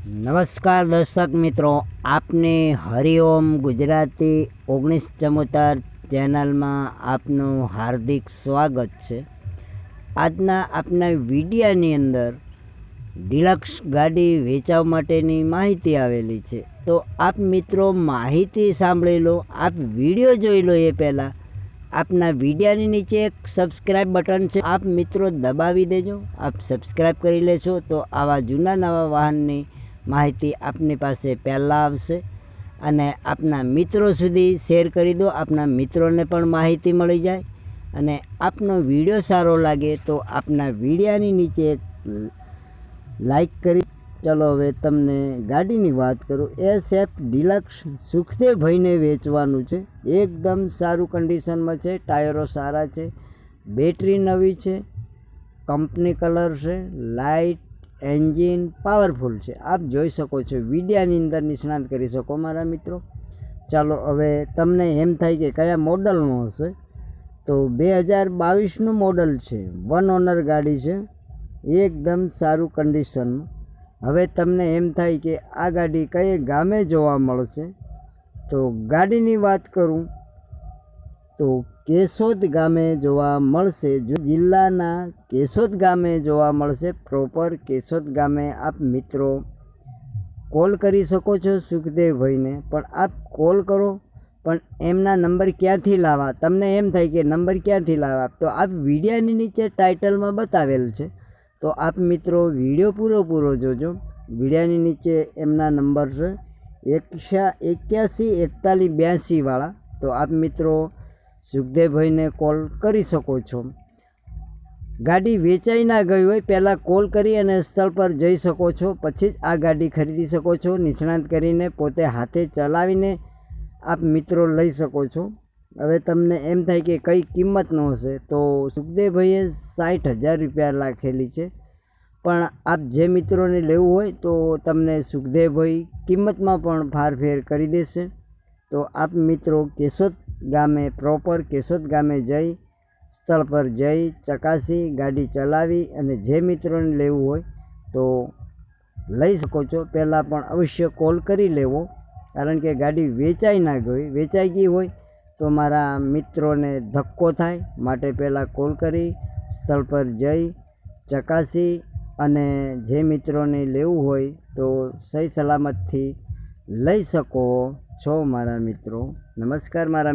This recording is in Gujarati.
નમસ્કાર દર્શક મિત્રો, આપને હરિઓમ ગુજરાતી 1974 ચેનલમાં આપનું હાર્દિક સ્વાગત છે। આજના આપના વિડીયાની અંદર ડિલક્સ ગાડી વેચાવા માટેની માહિતી આવેલી છે। તો આપ મિત્રો માહિતી સાંભળી લો, આપ વિડીયો જોઈ લો એ પહેલાં આપના વિડીયાની નીચે એક સબસ્ક્રાઈબ બટન છે, આપ મિત્રો દબાવી દેજો। આપ સબસ્ક્રાઈબ કરી લેશો તો આવા જૂના નવા વાહનની માહિતી આપની પાસે પહેલાં આવશે અને આપના મિત્રો સુધી શેર કરી દો, આપના મિત્રોને પણ માહિતી મળી જાય। અને આપનો વિડીયો સારો લાગે તો આપના વિડીયાની નીચે લાઈક કરી। ચલો હવે તમને ગાડીની વાત કરું। SF ડિલક્સ સુખદેવભાઈને વેચવાનું છે। એકદમ સારું કન્ડિશનમાં છે, ટાયરો સારા છે, બેટરી નવી છે, કંપની કલર છે, લાઇટ એન્જિન પાવરફુલ છે। આપ જોઈ શકો છો, વિડીયાની અંદર નિષ્ણાત કરી શકો મારા મિત્રો। ચાલો હવે તમને એમ થાય કે કયા મોડલનું હશે, તો 2022નું મોડલ છે, 1 ઓનર ગાડી છે, એકદમ સારું કન્ડિશનમાં। હવે તમને એમ થાય કે આ ગાડી કઈ ગામે જોવા મળશે, તો ગાડીની વાત કરું તો કેશોદ ગામે જોવા મળશે। જિલ્લાના કેશોદ ગામે જોવા મળશે, પ્રોપર કેશોદ ગામે આપ મિત્રો કોલ કરી શકો છો સુખદેવભાઈને। પણ આપ કોલ કરો, પણ એમના નંબર ક્યાંથી લાવવા, તમને એમ થાય કે નંબર ક્યાંથી લાવવા, તો આપ વિડીયાની નીચે ટાઇટલમાં બતાવેલ છે, તો આપ મિત્રો વિડીયો પૂરો જોજો। વિડીયાની નીચે એમના નંબર છે 814182 વાળા, તો આપ મિત્રો સુખદેવભાઈને કોલ કરી શકો છો। ગાડી વેચાઈ ના ગઈ હોય પહેલાં કોલ કરી અને સ્થળ પર જઈ શકો છો, પછી જ આ ગાડી ખરીદી શકો છો। નિષ્ણાત કરીને પોતે હાથે ચલાવીને આપ મિત્રો લઈ શકો છો। હવે તમને એમ થાય કે કઈ કિંમતનો હશે, તો સુખદેવભાઈએ 60,000 રૂપિયા રાખેલી છે, પણ આપ જે મિત્રોને લેવું હોય તો તમને સુખદેવભાઈ કિંમતમાં પણ ફારફેર કરી દેશે। તો આપ મિત્રો કેશોદ ગામે, પ્રોપર કેશોદ ગામે જઈ સ્થળ પર જઈ ચકાસી ગાડી ચલાવી અને જે મિત્રોને લેવું હોય તો લઈ શકો છો। પહેલાં પણ અવશ્ય કોલ કરી લેવો, કારણ કે ગાડી વેચાઈ ના ગઈ, વેચાઈ ગઈ હોય તો મારા મિત્રોને ધક્કો થાય, માટે પહેલાં કોલ કરી સ્થળ પર જઈ ચકાસી અને જે મિત્રોને લેવું હોય તો સહી સલામતથી લઈ શકો છો મારા મિત્રો। નમસ્કાર મારા